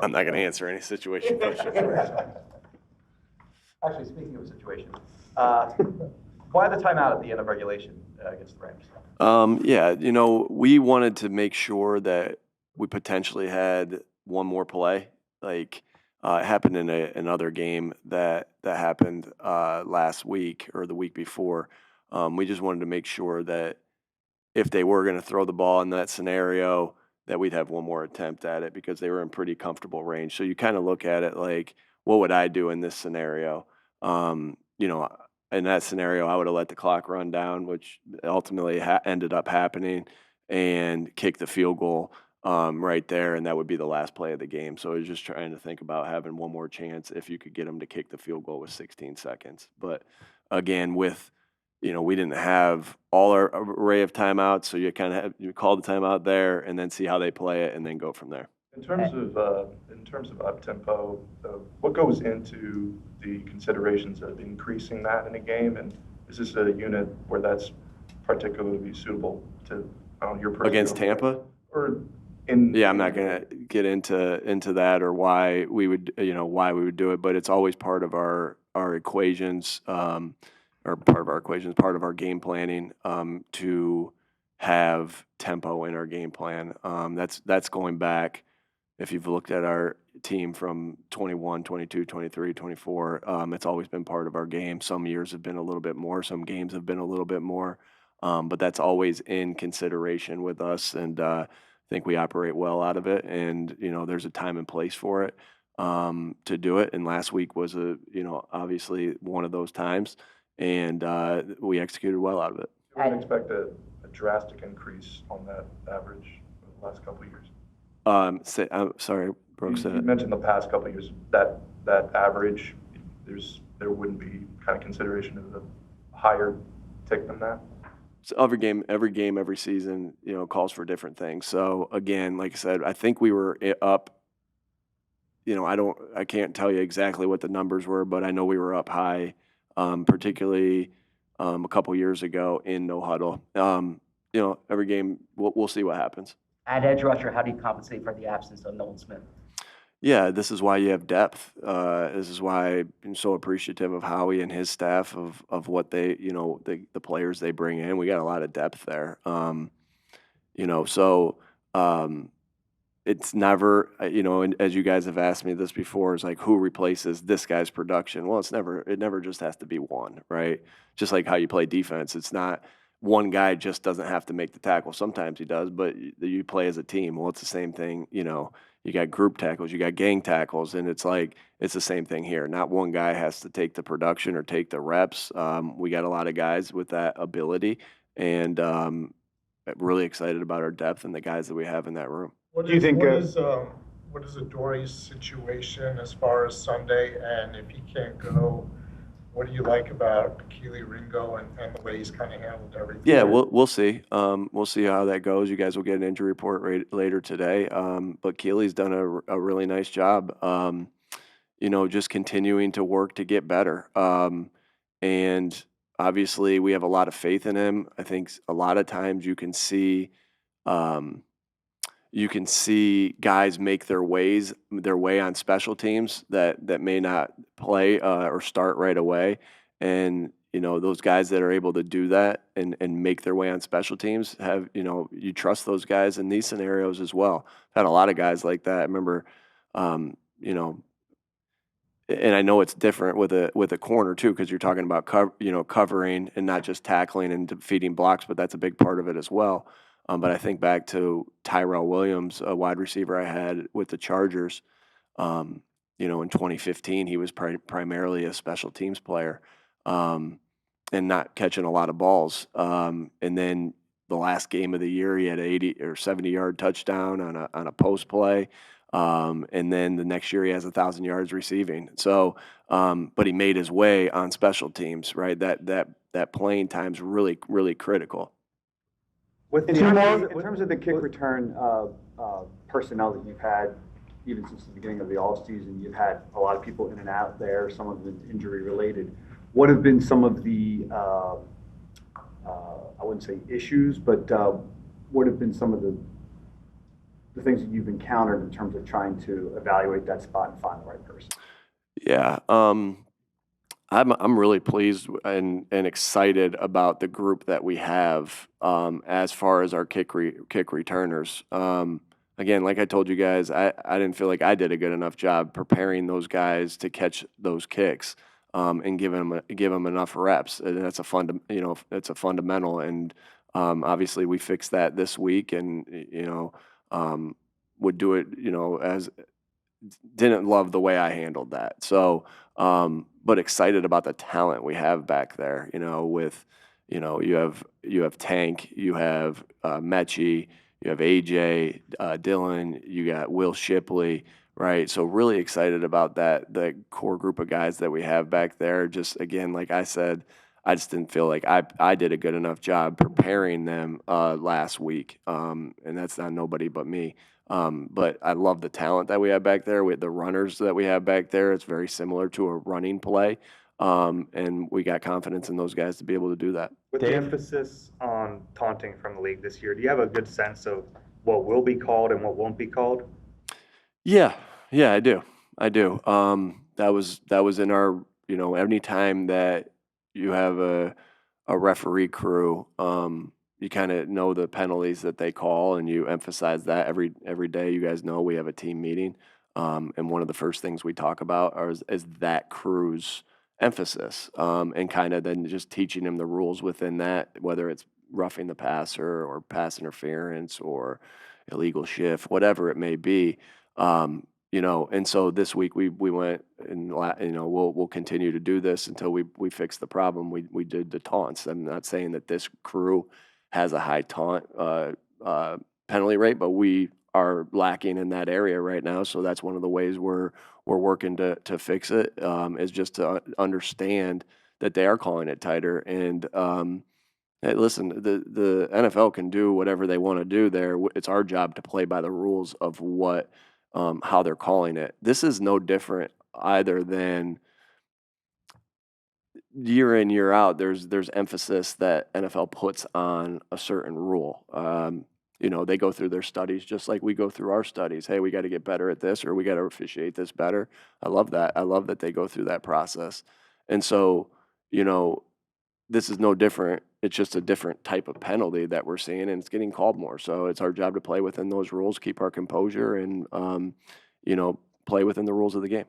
I'm not going to answer any situation questions. Actually, speaking of a situation, why the timeout at the end of regulation against the Rams? Yeah, we wanted to make sure that we potentially had one more play. Like it happened in another game that happened last week or the week before. We just wanted to make sure that if they were going to throw the ball in that scenario, that we'd have one more attempt at it because they were in pretty comfortable range. So you kind of look at it like, what would I do in this scenario? In that scenario, I would have let the clock run down, which ultimately ended up happening, and kick the field goal right there, and that would be the last play of the game. So I was just trying to think about having one more chance if you could get them to kick the field goal with 16 seconds. But again, we didn't have all our array of timeouts, so you kind of you call the timeout there and then see how they play it and then go from there. In terms of up tempo, what goes into the considerations of increasing that in a game, and is this a unit where that's particularly suitable to your personal against Tampa? Or I'm not going to get into that or why we would do it, but it's always part of our equations. Or part of our game planning to have tempo in our game plan. That's going back, if you've looked at our team from 21, 22, 23, 24, it's always been part of our game. Some years have been a little bit more, some games have been a little bit more, but that's always in consideration with us, and I think we operate well out of it, and there's a time and place for it to do it, and last week was obviously one of those times. And we executed well out of it. I would expect a drastic increase on that average over the last couple of years. I'm sorry, Brooks. You mentioned the past couple of years that average. There wouldn't be kind of consideration of a higher tick than that. So every game, every season, calls for different things. So again, like I said, I think we were up. I can't tell you exactly what the numbers were, but I know we were up high. Particularly a couple years ago in no huddle. Every game we'll see what happens. At edge rusher, how do you compensate for the absence of Nolan Smith? Yeah, this is why you have depth. This is why I'm so appreciative of Howie and his staff of what they, the players they bring in. We got a lot of depth there. It's never, and as you guys have asked me this before, it's like, who replaces this guy's production? Well, it never just has to be one, right? Just like how you play defense. It's not one guy just doesn't have to make the tackle. Sometimes he does, but you play as a team. Well, it's the same thing, you got group tackles, you got gang tackles, and it's the same thing here. Not one guy has to take the production or take the reps. We got a lot of guys with that ability, and really excited about our depth and the guys that we have in that room. What do you think? What is Adorie's situation as far as Sunday? And if he can't go, what do you like about Keely Ringo and the way he's kind of handled everything? Yeah, we'll see. We'll see how that goes. You guys will get an injury report later today. But Keely's done a really nice job. Just continuing to work to get better. And obviously, we have a lot of faith in him. I think a lot of times you can see guys make their way on special teams that may not play or start right away. And, those guys that are able to do that and make their way on special teams you trust those guys in these scenarios as well. I've had a lot of guys like that. I remember, and I know it's different with a corner too, because you're talking about covering and not just tackling and defeating blocks, but that's a big part of it as well. But I think back to Tyrell Williams, a wide receiver I had with the Chargers. In 2015, he was primarily a special teams player and not catching a lot of balls. And then the last game of the year, he had an 80 or 70-yard touchdown on a post play. And then the next year he has 1,000 yards receiving. So, but he made his way on special teams, right? That playing time's really, really critical. In terms of the kick return personnel that you've had, even since the beginning of the offseason, you've had a lot of people in and out there, some of them injury related. What have been some of the, I wouldn't say issues, but what have been some of the things that you've encountered in terms of trying to evaluate that spot and find the right person? Yeah, I'm really pleased and excited about the group that we have as far as our kick returners. Again, like I told you guys, I didn't feel like I did a good enough job preparing those guys to catch those kicks and give them enough reps. And that's it's a fundamental. And obviously, we fixed that this week, and would do it as didn't love the way I handled that. So, but excited about the talent we have back there. With you have Tank, you have Mechie, you have AJ, Dylan, you got Will Shipley, right? So really excited about the core group of guys that we have back there. Just again, like I said, I just didn't feel like I did a good enough job preparing them last week, and that's not nobody but me. But I love the talent that we have back there. With the runners that we have back there, it's very similar to a running play, and we got confidence in those guys to be able to do that. With the emphasis on taunting from the league this year, do you have a good sense of what will be called and what won't be called? Yeah, I do. That was in our any time that you have a referee crew, you kind of know the penalties that they call, and you emphasize that every day. You guys know we have a team meeting, and one of the first things we talk about is that crew's emphasis, and kind of then just teaching them the rules within that, whether it's roughing the passer or pass interference or illegal shift, whatever it may be. And so this week we went and we'll continue to do this until we fix the problem. We did the taunts. I'm not saying that this crew has a high taunt penalty rate, but we are lacking in that area right now. So that's one of the ways we're working to fix it, is just to understand that they are calling it tighter. And hey, listen, the NFL can do whatever they want to do there. It's our job to play by the rules of how they're calling it. This is no different either than year in, year out. There's emphasis that NFL puts on a certain rule. They go through their studies just like we go through our studies. Hey, we got to get better at this, or we got to officiate this better. I love that. I love that they go through that process. And so, this is no different. It's just a different type of penalty that we're seeing, and it's getting called more. So it's our job to play within those rules, keep our composure, and play within the rules of the game.